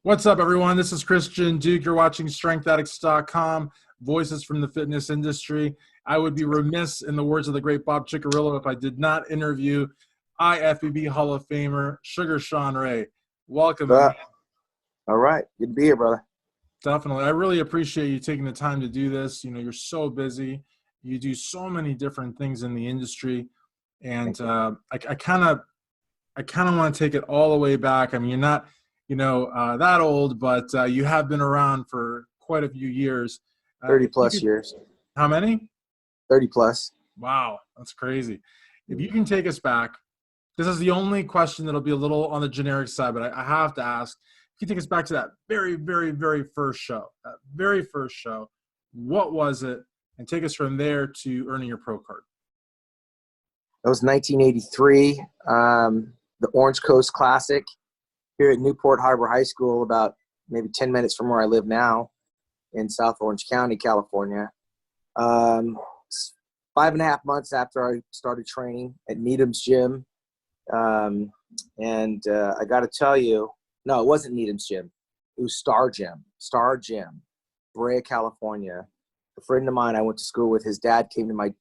What's up, everyone? This is Christian Duke. You're watching StrengthAddicts.com, voices from the fitness industry. I would be remiss, in the words of the great Bob Ciccarello, if I did not interview IFBB Hall of Famer, Sugar Shawn Ray. Welcome. All right. Good to be here, brother. Definitely. I really appreciate you taking the time to do this. You know, you're so busy. You do so many different things in the industry. And I kind of want to take it all the way back. I mean, you're not that old, but you have been around for quite a few years. 30 plus years. How many? 30 plus. Wow, that's crazy. If you can take us back, this is the only question that'll be a little on the generic side, but I have to ask. If you can take us back to that very, very, very first show, what was it? And take us from there to earning your pro card. That was 1983, the Orange Coast Classic here at Newport Harbor High School, about maybe 10 minutes from where I live now in South Orange County, California. 5.5 months after I started training at Needham's Gym. I got to tell you, no, it wasn't Needham's Gym. It was Star Gym, Brea, California. A friend of mine I went to school with, his dad came to my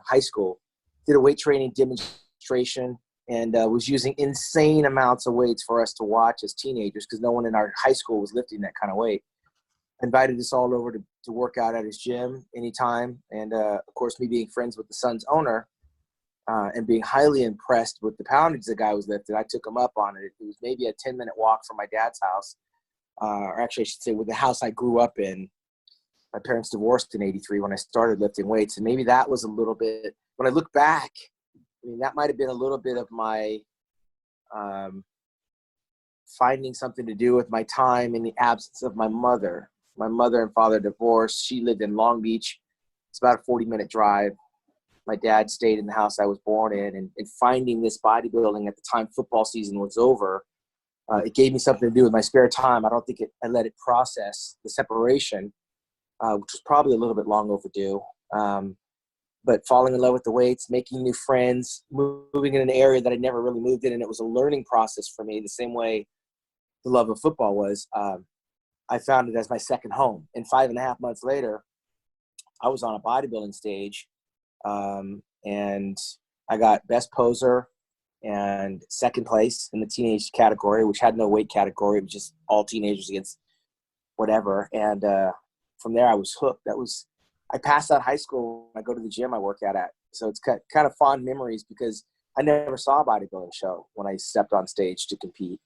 high school, did a weight training demonstration, and was using insane amounts of weights for us to watch as teenagers because no one in our high school was lifting that kind of weight. Invited us all over to work out at his gym anytime. And, of course, me being friends with the son's owner and being highly impressed with the poundage the guy was lifting, I took him up on it. It was maybe a 10-minute walk from my dad's house, or actually I should say with the house I grew up in. My parents divorced in '83 when I started lifting weights. And maybe that was a little bit, when I look back, I mean, that might have been a little bit of my finding something to do with my time in the absence of my mother. My mother and father divorced. She lived in Long Beach. It's about a 40-minute drive. My dad stayed in the house I was born in. And finding this bodybuilding at the time football season was over, it gave me something to do with my spare time. I don't think I let it process the separation, which was probably a little bit long overdue. But falling in love with the weights, making new friends, moving in an area that I never really moved in, and it was a learning process for me the same way the love of football was. I found it as my second home. And 5.5 months later, I was on a bodybuilding stage, and I got best poser and second place in the teenage category, which had no weight category. It was just all teenagers against whatever. And from there, I was hooked. I passed out high school. I go to the gym I work out at. So it's kind of fond memories because I never saw a bodybuilding show when I stepped on stage to compete.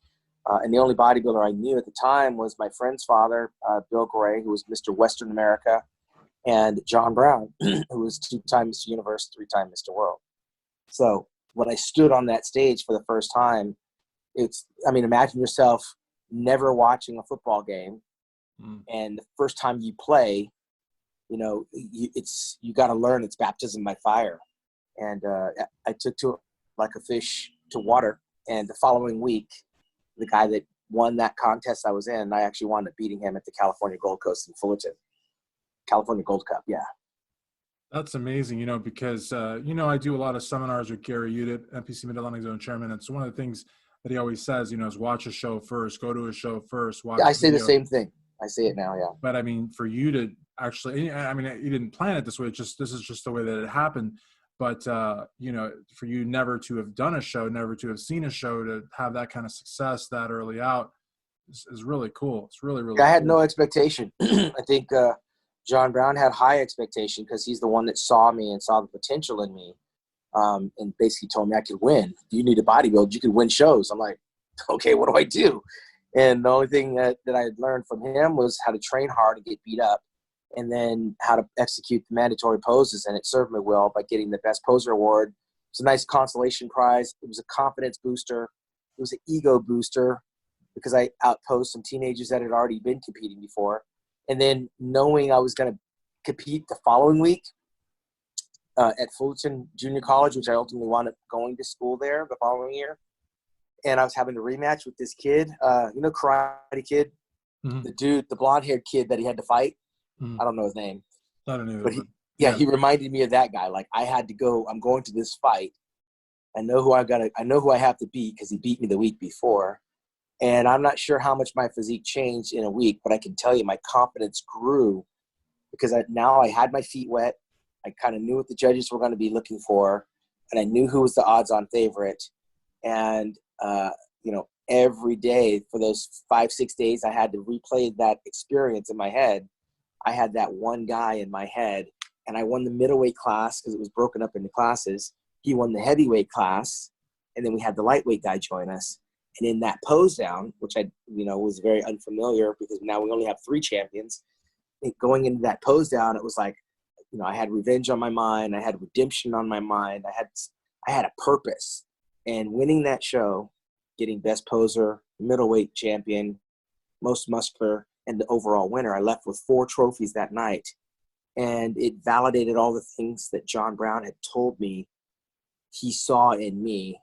And the only bodybuilder I knew at the time was my friend's father, Bill Gray, who was Mr. Western America, and John Brown, who was 2-time Mr. Universe, 3-time Mr. World. So when I stood on that stage for the first time, imagine yourself never watching a football game, and the first time you play, you got to learn it's baptism by fire. And I took to it like a fish to water. And the following week, the guy that won that contest I was in, I actually wound up beating him at the California Gold Coast in Fullerton. California Gold Cup, yeah. That's amazing, because, I do a lot of seminars with Gary Udit, NPC Mid-Atlantic Zone Chairman. It's one of the things that he always says, is watch a show first, go to a show first. Yeah, I say the same thing. I say it now, yeah. But, for you to actually, you didn't plan it this way. This is just the way that it happened. But, for you never to have done a show, never to have seen a show, to have that kind of success that early out is really cool. It's really, really I had cool. no expectation. I think John Brown had high expectation because he's the one that saw me and saw the potential in me, and basically told me I could win. You need to bodybuild. You could win shows. I'm like, okay, what do I do? And the only thing that I had learned from him was how to train hard and get beat up, and then how to execute the mandatory poses. And it served me well by getting the Best Poser Award. It's a nice consolation prize. It was a confidence booster. It was an ego booster because I outposed some teenagers that had already been competing before. And then knowing I was going to compete the following week at Fullerton Junior College, which I ultimately wound up going to school there the following year. And I was having a rematch with this kid, Karate Kid, the blonde-haired kid that he had to fight. I don't know his name. I don't know. But he reminded me of that guy. Like, I had to go. I'm going to this fight. I know who I have to beat because he beat me the week before. And I'm not sure how much my physique changed in a week, but I can tell you my confidence grew because now I had my feet wet. I kind of knew what the judges were going to be looking for, and I knew who was the odds-on favorite. And, every day for those 5-6 days, I had to replay that experience in my head. I had that one guy in my head, and I won the middleweight class because it was broken up into classes. He won the heavyweight class, and then we had the lightweight guy join us. And in that pose down, which I, was very unfamiliar because now we only have 3 champions, going into that pose down, it was like, I had revenge on my mind. I had redemption on my mind. I had a purpose. And winning that show, getting best poser, middleweight champion, most muscular, and the overall winner, I left with 4 trophies that night. And it validated all the things that John Brown had told me he saw in me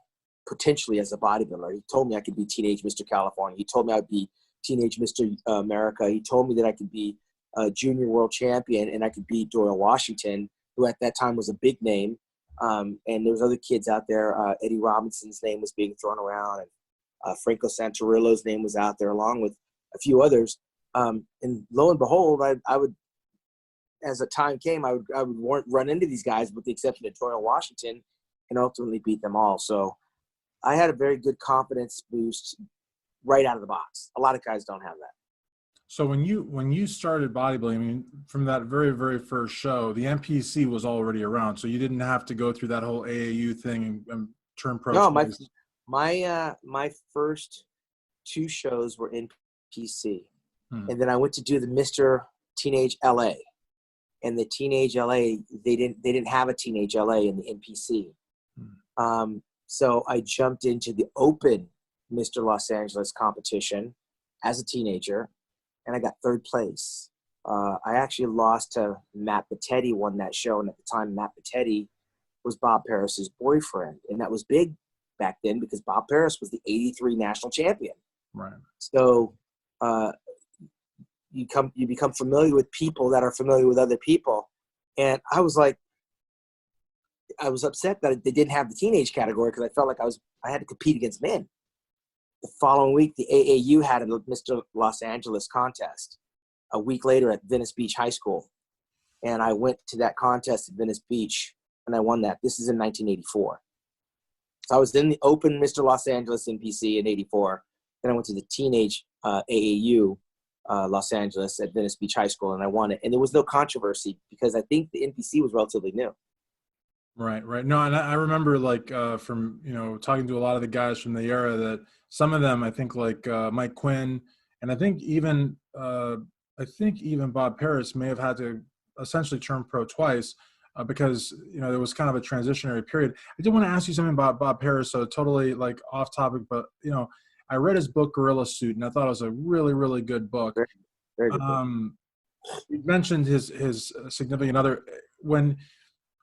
potentially as a bodybuilder. He told me I could be teenage Mr. California. He told me I'd be teenage Mr. America. He told me that I could be a junior world champion and I could beat Dorian Washington, who at that time was a big name. And there was other kids out there. Eddie Robinson's name was being thrown around, and Franco Santarillo's name was out there, along with a few others. And lo and behold, I would, as the time came, I would run into these guys, with the exception of Dorian Washington, and ultimately beat them all. So I had a very good confidence boost right out of the box. A lot of guys don't have that. So when you started bodybuilding, I mean, from that very, very first show, the NPC was already around, so you didn't have to go through that whole AAU thing and turn pro. No, my first 2 shows were NPC, and then I went to do the Mr. Teenage LA, and the Teenage LA they didn't have a Teenage LA in the NPC, so I jumped into the Open Mr. Los Angeles competition as a teenager. And I got 3rd place. I actually lost to Matt Bettetti, won that show. And at the time, Matt Bettetti was Bob Paris's boyfriend. And that was big back then because Bob Paris was the 83 national champion. Right. So you become familiar with people that are familiar with other people. And I was upset that they didn't have the teenage category because I felt like I had to compete against men. The following week, the AAU had a Mr. Los Angeles contest. A week later at Venice Beach High School. And I went to that contest at Venice Beach, and I won that. This is in 1984. So I was in the Open Mr. Los Angeles NPC in 84. Then I went to the Teenage AAU Los Angeles at Venice Beach High School, and I won it. And there was no controversy because I think the NPC was relatively new. Right. No, and I remember from, talking to a lot of the guys from the era that some of them, I think Mike Quinn, and I think even Bob Paris may have had to essentially turn pro twice because, there was kind of a transitionary period. I did want to ask you something about Bob Paris, so totally off topic, but, I read his book, Gorilla Suit, and I thought it was a really, really good book. Very good book. You mentioned his significant other.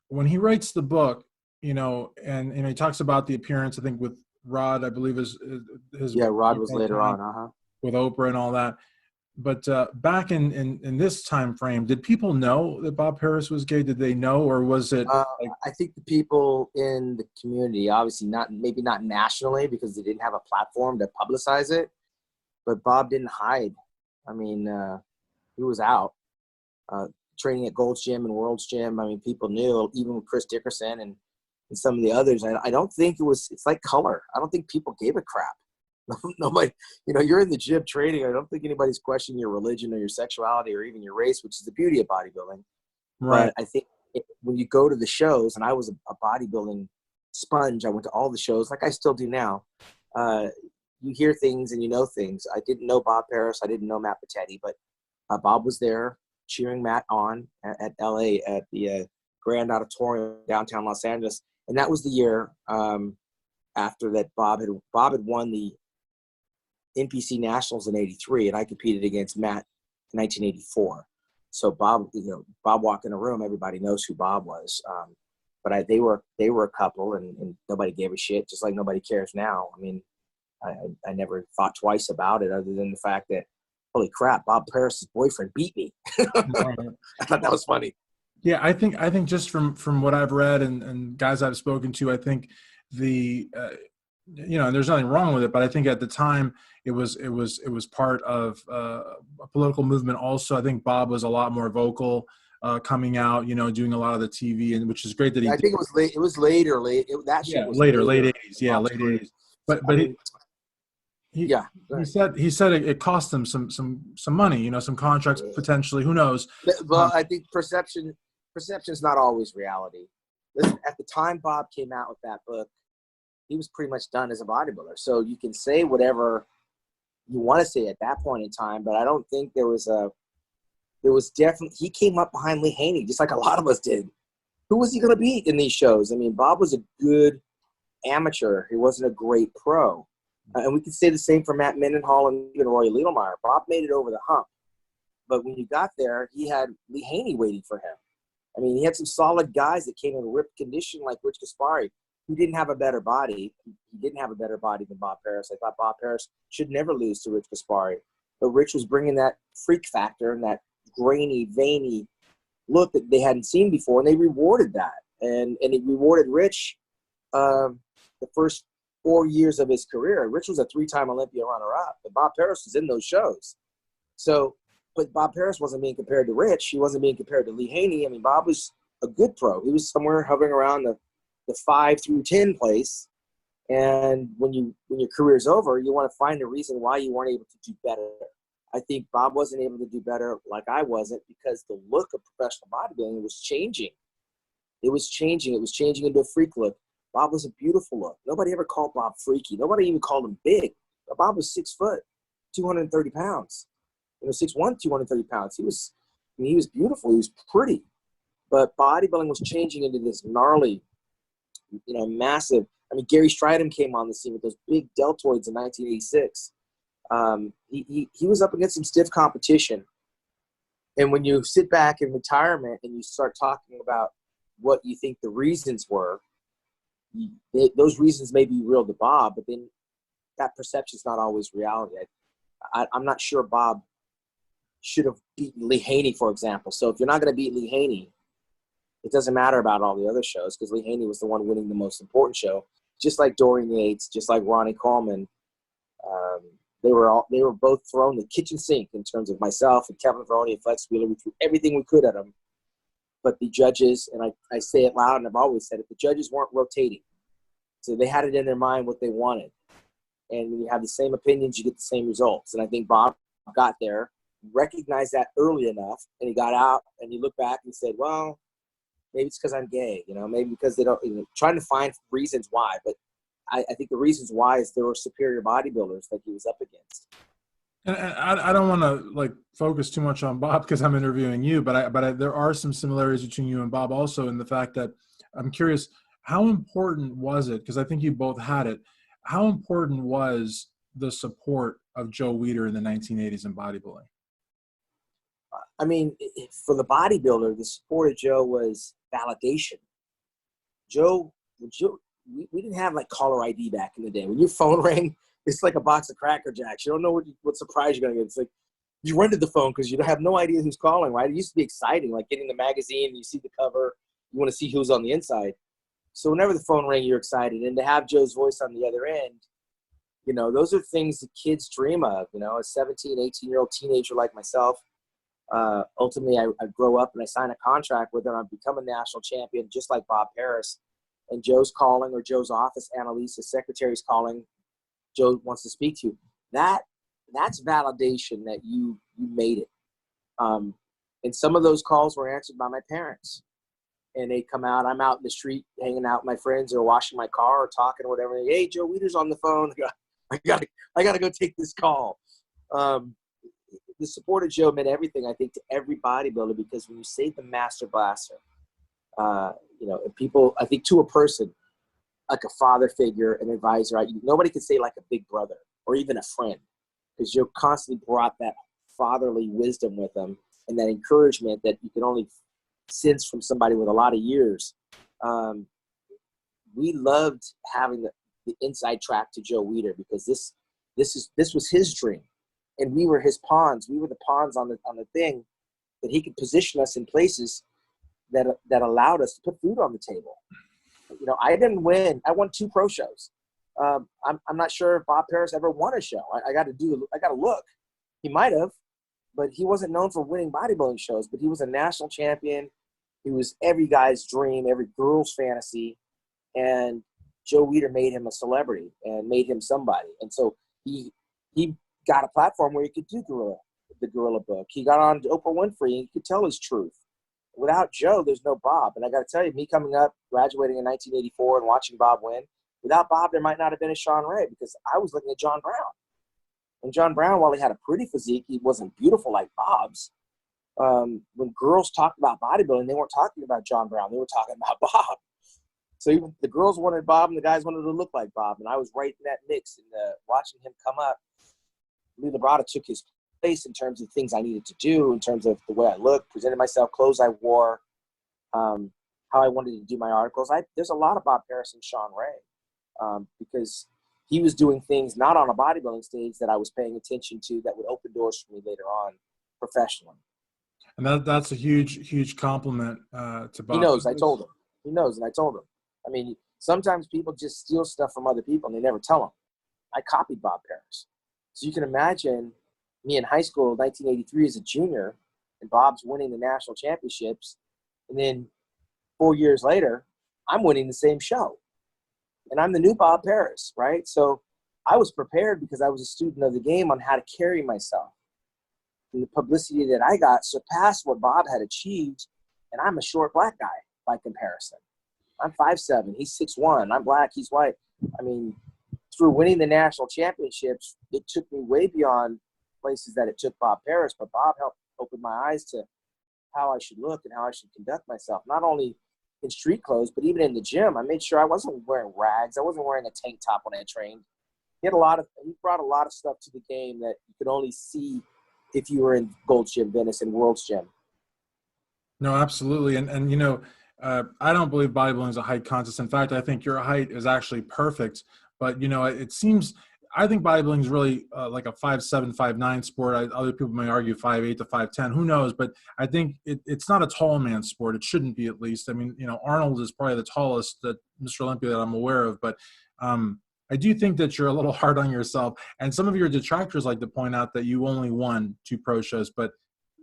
When he writes the book, and he talks about the appearance, I think with Rod, I believe his Rod was later on, with Oprah and all that. But back in this time frame, did people know that Bob Paris was gay? Did they know, or was it? I think the people in the community, obviously maybe not nationally because they didn't have a platform to publicize it, but Bob didn't hide. I mean, he was out. Training at Gold's Gym and World's Gym. I mean, people knew, even with Chris Dickerson and some of the others. I don't think it's like color. I don't think people gave a crap. Nobody, you're in the gym training. I don't think anybody's questioning your religion or your sexuality or even your race, which is the beauty of bodybuilding. Right. But I think when you go to the shows, and I was a bodybuilding sponge, I went to all the shows like I still do now. You hear things and you know things. I didn't know Bob Paris. I didn't know Matt Bettetti, but Bob was there cheering Matt on at LA at the Grand Auditorium downtown Los Angeles. And that was the year after that Bob had won the NPC Nationals in 83, and I competed against Matt in 1984. So Bob walked in a room, everybody knows who Bob was. But they were a couple, and nobody gave a shit, just like nobody cares now. I mean, I never thought twice about it, other than the fact that, holy crap, Bob Paris' boyfriend beat me. I thought that was funny. Yeah, I think just from what I've read and guys I've spoken to, I think the you know, and there's nothing wrong with it, but I think at the time it was part of a political movement. Also, I think Bob was a lot more vocal, coming out, you know, doing a lot of the TV, and which is great that he I did. think it was late. It was later. That shit was Later, late later. 80s. Yeah, late 80s. But I mean, he yeah. he said it cost him some money, you know, some contracts potentially. Who knows? Well, I think perception is not always reality. Listen, at the time Bob came out with that book, he was pretty much done as a bodybuilder. So you can say whatever you want to say at that point in time, but I don't think there was definitely, he came up behind Lee Haney, just like a lot of us did. Who was he going to beat in these shows? I mean, Bob was a good amateur. He wasn't a great pro. And we could say the same for Matt Mendenhall and even Roy Liedlmeyer. Bob made it over the hump. But when you got there, he had Lee Haney waiting for him. I mean, he had some solid guys that came in ripped condition like Rich Gaspari, who didn't have a better body. He didn't have a better body than Bob Paris. I thought Bob Paris should never lose to Rich Gaspari. But Rich was bringing that freak factor and that grainy, veiny look that they hadn't seen before, and they rewarded that. And it rewarded Rich the first 4 years of his career. Rich was a 3-time Olympia runner-up, but Bob Paris was in those shows. So, but Bob Paris wasn't being compared to Rich. He wasn't being compared to Lee Haney. I mean, Bob was a good pro. He was somewhere hovering around the 5 through 10 place. And when your career's over, you want to find a reason why you weren't able to do better. I think Bob wasn't able to do better like I wasn't, because the look of professional bodybuilding was changing. It was changing. It was changing into a freak look. Bob was a beautiful look. Nobody ever called Bob freaky. Nobody even called him big. But Bob was 6 foot, 230 pounds. 6'1", 230 pounds. He was beautiful. He was pretty. But bodybuilding was changing into this gnarly, massive. I mean, Gary Strydom came on the scene with those big deltoids in 1986. He was up against some stiff competition. And when you sit back in retirement and you start talking about what you think the reasons were, those reasons may be real to Bob, but then that perception is not always reality. I'm not sure Bob should have beaten Lee Haney, for example. So if you're not going to beat Lee Haney, it doesn't matter about all the other shows, because Lee Haney was the one winning the most important show. Just like Dorian Yates, just like Ronnie Coleman, they were both thrown the kitchen sink in terms of myself and Kevin Veroni and Flex Wheeler. We threw everything we could at them. But the judges, and I say it loud and I've always said it, the judges weren't rotating. So they had it in their mind what they wanted. And when you have the same opinions, you get the same results. And I think Bob got there, recognized that early enough, and he got out and he looked back and said, well, maybe it's because I'm gay, maybe because they don't, trying to find reasons why. But I think the reasons why is there were superior bodybuilders that he was up against. And I don't want to focus too much on Bob because I'm interviewing you, but there are some similarities between you and Bob also in the fact that I'm curious, how important was it? Because I think you both had it. How important was the support of Joe Weider in the 1980s in bodybuilding? I mean, for the bodybuilder, the support of Joe was validation. We didn't have caller ID back in the day. When your phone rang, it's like a box of Cracker Jacks. You don't know what surprise you're going to get. It's like you run to the phone because you have no idea who's calling, right? It used to be exciting, like getting the magazine, you see the cover, you want to see who's on the inside. So whenever the phone rang, you're excited. And to have Joe's voice on the other end, those are things that kids dream of. A 17, 18-year-old teenager like myself, ultimately I grow up and I sign a contract with him. I become a national champion just like Bob Paris. And Joe's calling, or Joe's office, Annalise's secretary's calling, Joe wants to speak to you. That's validation that you made it. And some of those calls were answered by my parents. And they come out, I'm out in the street hanging out with my friends or washing my car or talking or whatever. Hey, Joe Weider's on the phone. I gotta go take this call. The support of Joe meant everything, I think, to every bodybuilder, because when you say the Master Blaster, people, I think to a person, like a father figure, an advisor, nobody could say like a big brother or even a friend, because Joe constantly brought that fatherly wisdom with him and that encouragement that you can only sense from somebody with a lot of years. We loved having the inside track to Joe Weider, because this was his dream, and we were his pawns. We were the pawns on the thing that he could position us in places that allowed us to put food on the table. I didn't win. I won 2 pro shows. I'm not sure if Bob Paris ever won a show. I got to look. He might have, but he wasn't known for winning bodybuilding shows. But he was a national champion. He was every guy's dream, every girl's fantasy, and Joe Weider made him a celebrity and made him somebody. And so he got a platform where he could do the Gorilla Book. He got on Oprah Winfrey and he could tell his truth. Without Joe, there's no Bob. And I got to tell you, me coming up, graduating in 1984 and watching Bob win, without Bob, there might not have been a Shawn Ray, because I was looking at John Brown. And John Brown, while he had a pretty physique, he wasn't beautiful like Bob's. When girls talked about bodybuilding, they weren't talking about John Brown. They were talking about Bob. So even the girls wanted Bob and the guys wanted to look like Bob. And I was right in that mix. And watching him come up, Lee Labrada took his place in terms of things I needed to do, in terms of the way I looked, presented myself, clothes I wore, how I wanted to do my articles. There's a lot of Bob Paris and Shawn Ray, because he was doing things not on a bodybuilding stage that I was paying attention to that would open doors for me later on professionally. And that's a huge compliment to Bob. He knows. I told him. He knows, and I told him. I mean, sometimes people just steal stuff from other people and they never tell them. I copied Bob Paris. So you can imagine me in high school, 1983, as a junior, and Bob's winning the national championships. And then 4 years later, I'm winning the same show. And I'm the new Bob Paris, right? So I was prepared because I was a student of the game on how to carry myself. And the publicity that I got surpassed what Bob had achieved. And I'm a short black guy by comparison. I'm 5'7", he's 6'1", I'm black, he's white. I mean, through winning the national championships, it took me way beyond places that it took Bob Paris, but Bob helped open my eyes to how I should look and how I should conduct myself, not only in street clothes, but even in the gym. I made sure I wasn't wearing rags. I wasn't wearing a tank top when I trained. He brought a lot of stuff to the game that you could only see if you were in Gold's Gym, Venice, and World's Gym. No, absolutely. And you know, I don't believe bodybuilding is a height contest. In fact, I think your height is actually perfect. But, you know, it seems – I think bodybuilding is really like a 5'7", 5'9" sport. Other people may argue 5'8" to 5'10". Who knows? But I think it's not a tall man sport. It shouldn't be, at least. I mean, you know, Arnold is probably the tallest Mr. Olympia that I'm aware of. But I do think that you're a little hard on yourself. And some of your detractors like to point out that you only won 2 pro shows. But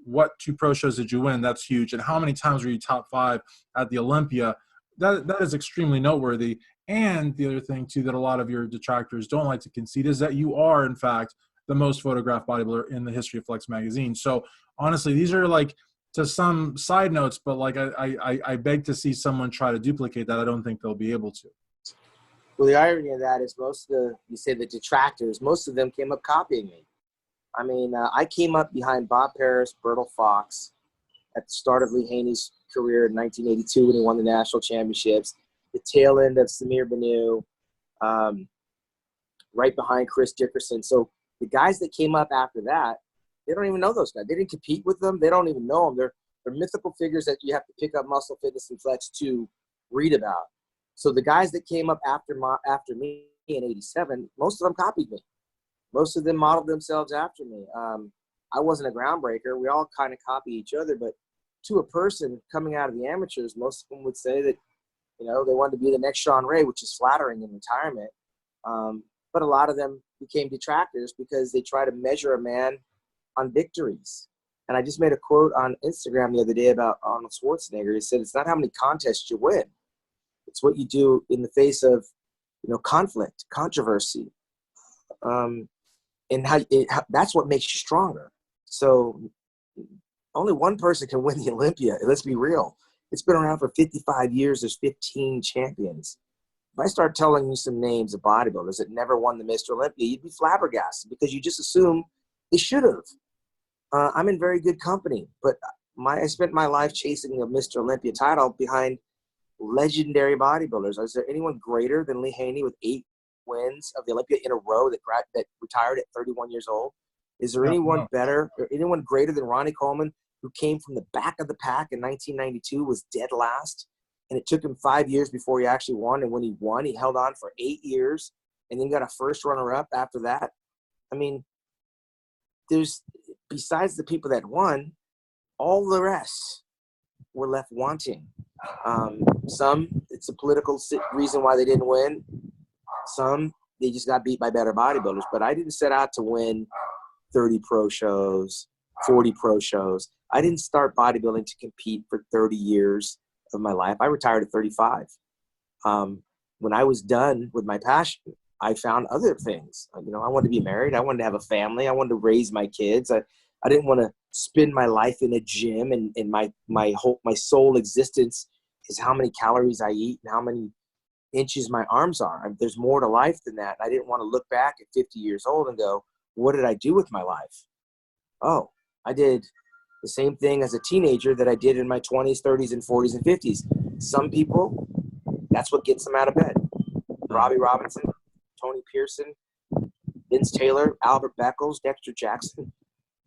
what 2 pro shows did you win? That's huge. And how many times were you top 5 at the Olympia? That is extremely noteworthy. And the other thing, too, that a lot of your detractors don't like to concede is that you are, in fact, the most photographed bodybuilder in the history of Flex Magazine. So, honestly, these are, like, to some side notes, but, like, I beg to see someone try to duplicate that. I don't think they'll be able to. Well, the irony of that is you say the detractors, most of them came up copying me. I mean, I came up behind Bob Paris, Bertil Fox at the start of Lee Haney's career in 1982 when he won the national championships, the tail end of Samir Banu, right behind Chris Dickerson. So the guys that came up after that, they don't even know those guys. They didn't compete with them. They don't even know them. They're mythical figures that you have to pick up Muscle Fitness and Flex to read about. So the guys that came up after me in 87, most of them copied me. Most of them modeled themselves after me. I wasn't a groundbreaker. We all kind of copy each other, but to a person coming out of the amateurs, most of them would say that, you know, they wanted to be the next Shawn Ray, which is flattering in retirement. But a lot of them became detractors because they try to measure a man on victories. And I just made a quote on Instagram the other day about Arnold Schwarzenegger. He said, it's not how many contests you win. It's what you do in the face of, you know, conflict, controversy. And that's what makes you stronger. So only one person can win the Olympia. Let's be real. It's been around for 55 years. There's 15 champions. If I start telling you some names of bodybuilders that never won the Mr. Olympia, you'd be flabbergasted because you just assume they should have. I'm in very good company, but I spent my life chasing a Mr. Olympia title behind legendary bodybuilders. Is there anyone greater than Lee Haney with 8 wins of the Olympia in a row that retired at 31 years old? Is there anyone better or anyone greater than Ronnie Coleman, who came from the back of the pack in 1992, was dead last, and it took him 5 years before he actually won, and when he won, he held on for 8 years and then got a first runner-up after that? I mean, besides the people that won, all the rest were left wanting. Some, it's a political reason why they didn't win. Some, they just got beat by better bodybuilders. But I didn't set out to win 30 pro shows, 40 pro shows. I didn't start bodybuilding to compete for 30 years of my life. I retired at 35. When I was done with my passion, I found other things. You know, I wanted to be married. I wanted to have a family. I wanted to raise my kids. I didn't want to spend my life in a gym, and my sole existence is how many calories I eat and how many inches my arms are. There's more to life than that. I didn't want to look back at 50 years old and go, what did I do with my life? Oh, I did the same thing as a teenager that I did in my 20s, 30s, and 40s and 50s. Some people, that's what gets them out of bed. Robbie Robinson, Tony Pearson, Vince Taylor, Albert Beckles, Dexter Jackson.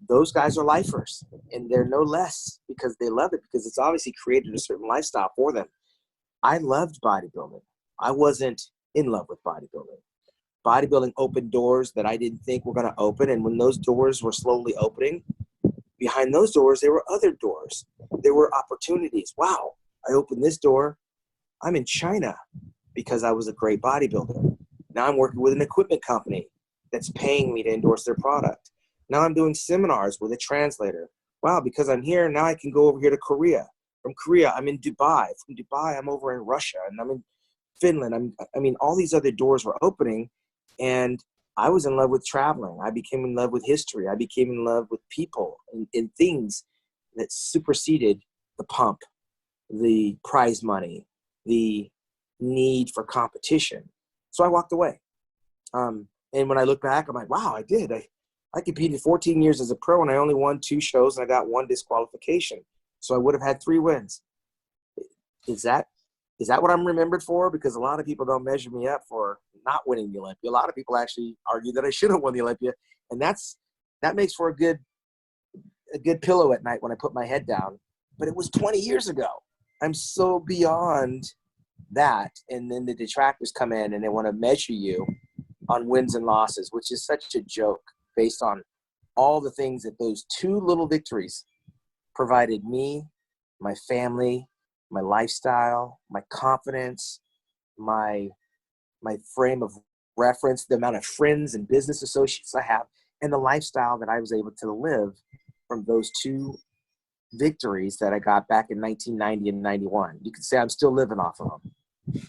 Those guys are lifers, and they're no less because they love it, because it's obviously created a certain lifestyle for them. I loved bodybuilding. I wasn't in love with bodybuilding. Bodybuilding opened doors that I didn't think were going to open, and when those doors were slowly opening, behind those doors, there were other doors. There were opportunities. Wow, I opened this door. I'm in China because I was a great bodybuilder. Now I'm working with an equipment company that's paying me to endorse their product. Now I'm doing seminars with a translator. Wow, because I'm here, now I can go over here to Korea. From Korea, I'm in Dubai. From Dubai, I'm over in Russia, and I'm in Finland. I mean, all these other doors were opening, and I was in love with traveling. I became in love with history. I became in love with people and things that superseded the pump, the prize money, the need for competition. So I walked away. And when I look back, I'm like, wow, I did. I competed 14 years as a pro, and I only won 2 shows, and I got 1 disqualification. So I would have had 3 wins. Is that what I'm remembered for? Because a lot of people don't measure me up for not winning the Olympia. A lot of people actually argue that I should have won the Olympia, and that makes for a good pillow at night when I put my head down. But it was 20 years ago. I'm so beyond that, and then the detractors come in and they want to measure you on wins and losses, which is such a joke based on all the things that those 2 little victories provided me, my family, my lifestyle, my confidence, my frame of reference, the amount of friends and business associates I have, and the lifestyle that I was able to live from those 2 victories that I got back in 1990 and 91. You could say I'm still living off of them.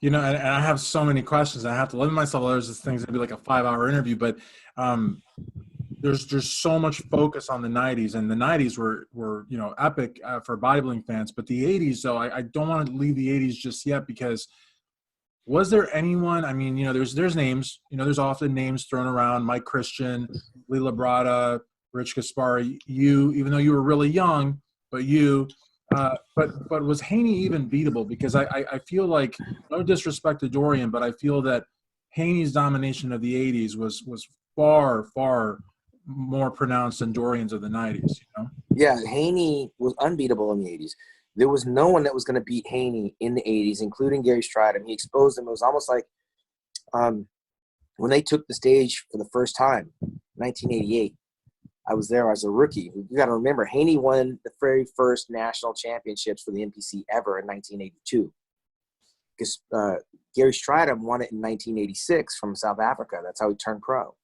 You know, and I have so many questions. I have to limit myself. There's this thing's gonna be like a 5-hour interview, but there's so much focus on the 90s, and the 90s were you know, epic for bodybuilding fans. But the 80s, though, I don't want to leave the 80s just yet, because was there anyone? I mean, you know, there's names. You know, there's often names thrown around: Mike Christian, Lee Labrada, Rich Gaspari. You, even though you were really young, but you. But was Haney even beatable? Because I feel like, no disrespect to Dorian, but I feel that Haney's domination of the 80s was far more pronounced than Dorian's of the 90s. You know? Yeah, Haney was unbeatable in the 80s. There was no one that was going to beat Haney in the 80s, including Gary Strydom. He exposed him. It was almost like when they took the stage for the first time, 1988. I was there as a rookie. You got to remember, Haney won the very first national championships for the NPC ever in 1982. Because Gary Strydom won it in 1986 from South Africa. That's how he turned pro.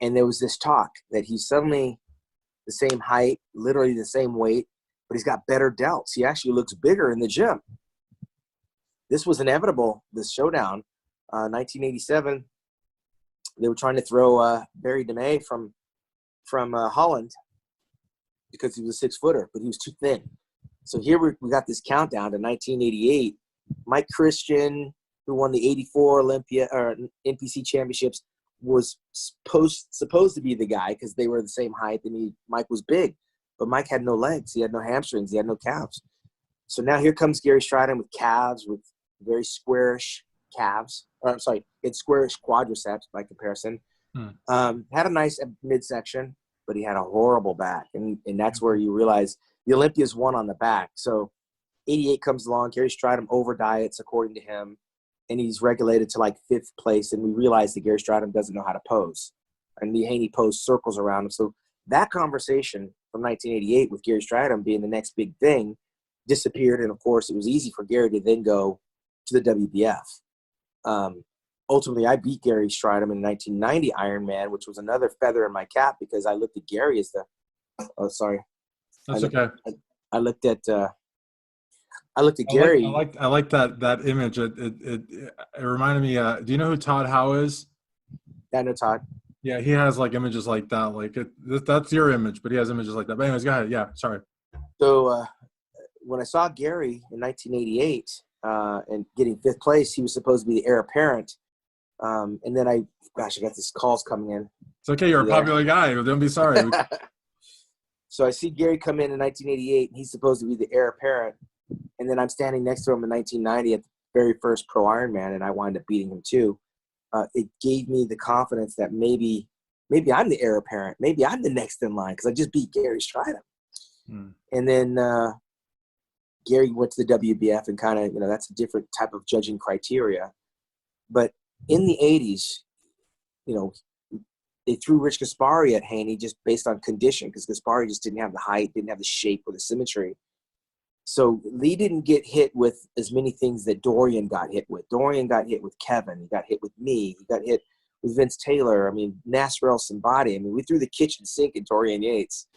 And there was this talk that he's suddenly the same height, literally the same weight, but he's got better delts. He actually looks bigger in the gym. This was inevitable, this Showdown. 1987, they were trying to throw Barry DeMay from Holland because he was a 6-footer, but he was too thin. So here we got this countdown to 1988. Mike Christian, who won the 84 Olympia or NPC championships, was supposed to be the guy because they were the same height, and Mike was big, but Mike had no legs. He had no hamstrings. He had no calves. So now here comes Gary Strydom with calves, with very squarish calves. Or I'm sorry, it's squarish quadriceps by comparison. Had a nice midsection, but he had a horrible back. And that's where you realize the Olympia's won on the back. So 88 comes along, Gary Strydom over diets according to him, and he's regulated to like 5th place. And we realize that Gary Strydom doesn't know how to pose. And the Haney pose circles around him. So that conversation from 1988 with Gary Strydom being the next big thing disappeared. And of course, it was easy for Gary to then go to the WBF. ultimately, I beat Gary Strydom in 1990 Ironman, which was another feather in my cap because I looked at Gary as the. Oh, sorry. That's okay. I looked at Gary. I like that image. It reminded me. Do you know who Todd Howe is? I know Todd. Yeah, he has like images like that. Like that's your image, but he has images like that. But anyways, go ahead. Yeah, sorry. So when I saw Gary in 1988 and getting 5th place, he was supposed to be the heir apparent. And then I got these calls coming in. It's okay. You're a popular guy. Don't be sorry. So I see Gary come in 1988, and he's supposed to be the heir apparent. And then I'm standing next to him in 1990 at the very first Pro Ironman, and I wind up beating him too. It gave me the confidence that maybe I'm the heir apparent. Maybe I'm the next in line because I just beat Gary Strydom. And then Gary went to the WBF and kind of, that's a different type of judging criteria. But in the 80s, they threw Rich Gaspari at Haney just based on condition because Gaspari just didn't have the height, didn't have the shape or the symmetry. So Lee didn't get hit with as many things that Dorian got hit with. Dorian got hit with Kevin. He got hit with me. He got hit with Vince Taylor. I mean, Nasser El Simbadi. I mean, we threw the kitchen sink at Dorian Yates.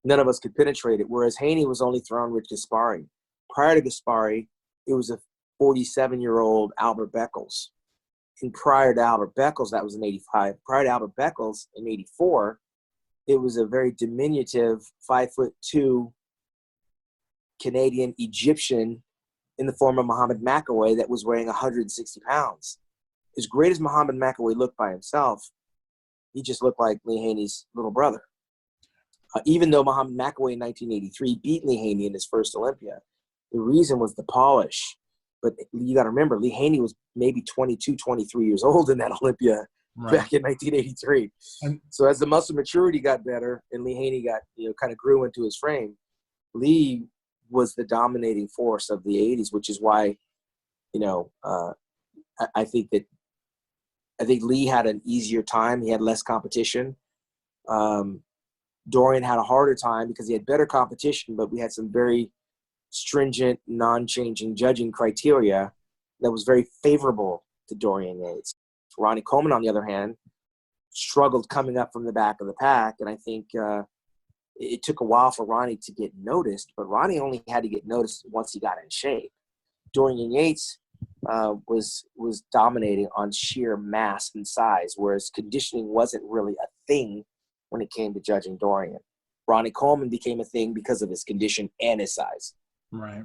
None of us could penetrate it, whereas Haney was only throwing with Gaspari. Prior to Gaspari, it was a 47-year-old Albert Beckles. And prior to Albert Beckles, that was in 85. Prior to Albert Beckles in 84, it was a very diminutive 5'2" Canadian Egyptian in the form of Muhammad McAway that was weighing 160 pounds. As great as Muhammad McAway looked by himself, he just looked like Lee Haney's little brother. Even though Muhammad McAway in 1983 beat Lee Haney in his first Olympia, the reason was the polish. But you got to remember, Lee Haney was maybe 22, 23 years old in that Olympia back in 1983. So as the muscle maturity got better and Lee Haney got, kind of grew into his frame, Lee was the dominating force of the 80s, which is why, I think Lee had an easier time. He had less competition. Dorian had a harder time because he had better competition, but we had some very stringent, non-changing judging criteria that was very favorable to Dorian Yates. Ronnie Coleman, on the other hand, struggled coming up from the back of the pack, and I think it took a while for Ronnie to get noticed, but Ronnie only had to get noticed once he got in shape. Dorian Yates was dominating on sheer mass and size, whereas conditioning wasn't really a thing when it came to judging Dorian. Ronnie Coleman became a thing because of his condition and his size. Right.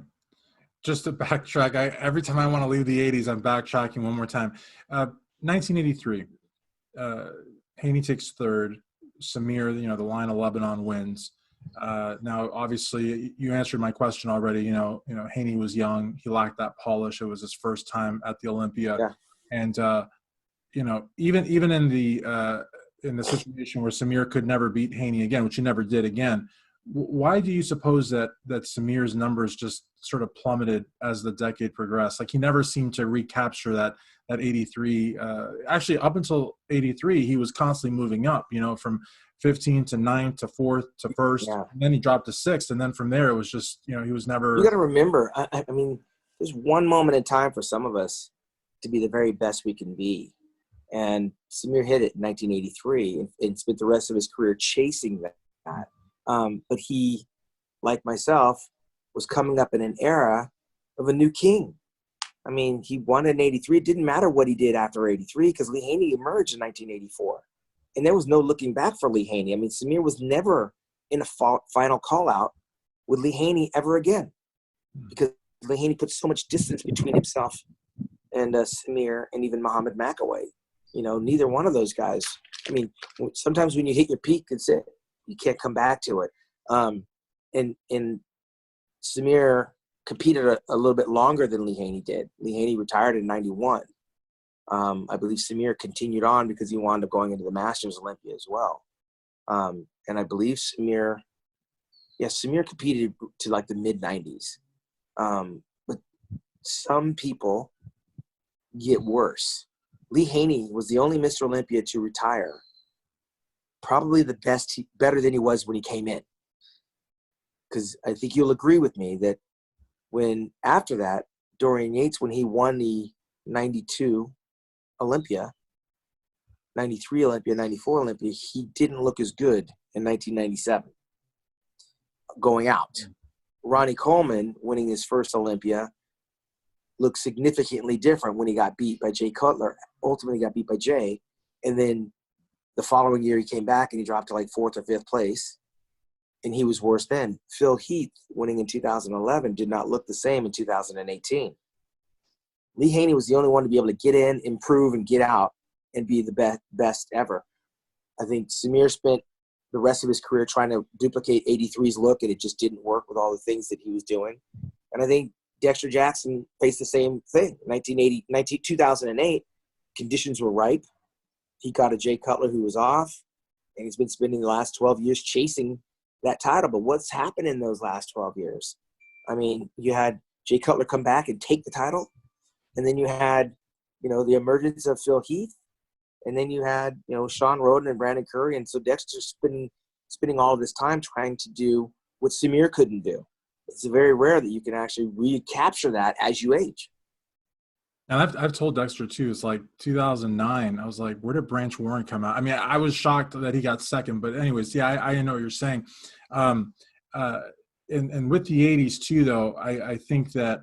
Just to backtrack, every time I want to leave the 80s, I'm backtracking one more time. 1983, Haney takes 3rd. Samir, the Lion of Lebanon wins. Now, obviously, you answered my question already. Haney was young. He lacked that polish. It was his first time at the Olympia. Yeah. And, even in the situation where Samir could never beat Haney again, which he never did again, why do you suppose that Samir's numbers just sort of plummeted as the decade progressed? Like, he never seemed to recapture that 83. Actually, up until 83, he was constantly moving up, from 15 to 9th to 4th to 1st. Yeah. And then he dropped to 6th. And then from there, it was just, he was never. You got to remember, I mean, there's one moment in time for some of us to be the very best we can be. And Samir hit it in 1983 and spent the rest of his career chasing that. But he, like myself, was coming up in an era of a new king. I mean, he won in 83. It didn't matter what he did after 83 because Lee Haney emerged in 1984. And there was no looking back for Lee Haney. I mean, Samir was never in a final call-out with Lee Haney ever again because Lee Haney put so much distance between himself and Samir and even Muhammad McAway. Neither one of those guys. I mean, sometimes when you hit your peak, it's it. You can't come back to it. And Samir competed a little bit longer than Lee Haney did. Lee Haney retired in 91. I believe Samir continued on because he wound up going into the Masters Olympia as well. And I believe Samir competed to like the mid-90s. But some people get worse. Lee Haney was the only Mr. Olympia to retire. Probably the best, better than he was when he came in. Because I think you'll agree with me that after that, Dorian Yates, when he won the 92 Olympia, 93 Olympia, 94 Olympia, he didn't look as good in 1997 going out. Ronnie Coleman, winning his first Olympia, looked significantly different when he got beat by Jay Cutler. Ultimately got beat by Jay. And then the following year he came back and he dropped to like 4th or 5th place. And he was worse then. Phil Heath, winning in 2011, did not look the same in 2018. Lee Haney was the only one to be able to get in, improve, and get out and be the best ever. I think Samir spent the rest of his career trying to duplicate 83's look, and it just didn't work with all the things that he was doing. And I think Dexter Jackson faced the same thing. 2008, conditions were ripe. He caught a Jay Cutler who was off, and he's been spending the last 12 years chasing that title. But what's happened in those last 12 years? I mean, you had Jay Cutler come back and take the title, and then you had, the emergence of Phil Heath, and then you had, Sean Roden and Brandon Curry. And so Dexter's spending all of this time trying to do what Samir couldn't do. It's very rare that you can actually recapture that as you age. And I've told Dexter too, it's like 2009. I was like, where did Branch Warren come out? I mean, I was shocked that he got second, but anyways, yeah, I know what you're saying. And with the 80s too, though, I think that,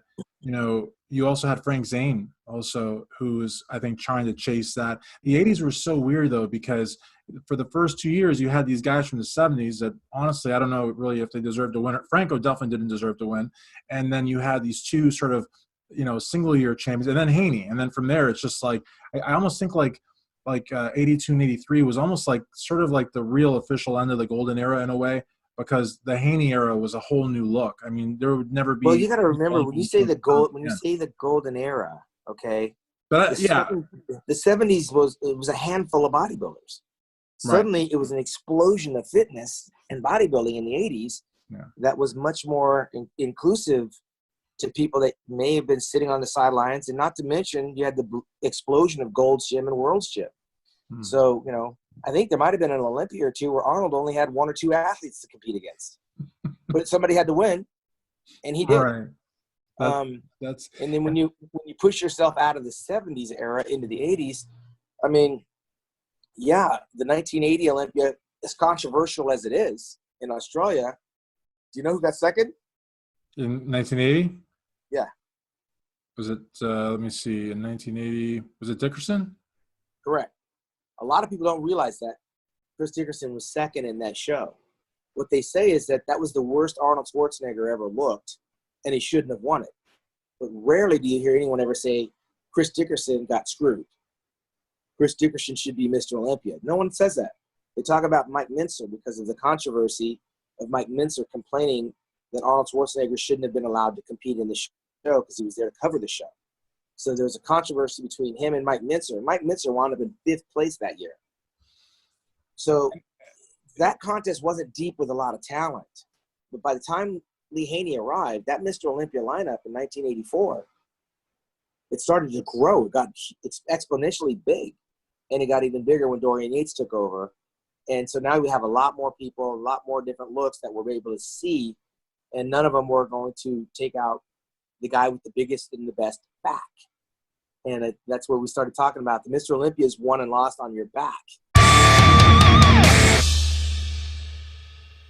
you also had Frank Zane also, who was, I think, trying to chase that. The 80s were so weird, though, because for the first 2 years, you had these guys from the 70s that, honestly, I don't know really if they deserved to win. Franco definitely didn't deserve to win. And then you had these two sort of, single-year champions, and then Haney. And then from there, it's just like, I almost think like 82 and 83 was almost like sort of like the real official end of the golden era in a way, because the Haney era was a whole new look. I mean, there would never be. Well, you got to remember when you say the golden era, okay. But the 70s was a handful of bodybuilders. Suddenly, it was an explosion of fitness and bodybuilding in the 80s that was much more inclusive to people that may have been sitting on the sidelines, and not to mention you had the explosion of Gold's Gym and World's Gym. So, I think there might have been an Olympia or two where Arnold only had 1 or 2 athletes to compete against, but somebody had to win, and he did. All right. And then when you push yourself out of the 70s era into the 80s, I mean, the 1980 Olympia, as controversial as it is in Australia, do you know who got second? In 1980? Yeah. Was it, let me see, in 1980, was it Dickerson? Correct. A lot of people don't realize that Chris Dickerson was second in that show. What they say is that was the worst Arnold Schwarzenegger ever looked, and he shouldn't have won it. But rarely do you hear anyone ever say, Chris Dickerson got screwed. Chris Dickerson should be Mr. Olympia. No one says that. They talk about Mike Mincer because of the controversy of Mike Mincer complaining that Arnold Schwarzenegger shouldn't have been allowed to compete in the show because he was there to cover the show. So there was a controversy between him and Mike Mincer. Mike Mincer wound up in 5th place that year. So that contest wasn't deep with a lot of talent. But by the time Lee Haney arrived, that Mr. Olympia lineup in 1984, it started to grow. It got exponentially big. And it got even bigger when Dorian Yates took over. And so now we have a lot more people, a lot more different looks that we're able to see. And none of them were going to take out the guy with the biggest and the best back. And that's where we started talking about the Mr. Olympia is won and lost on your back.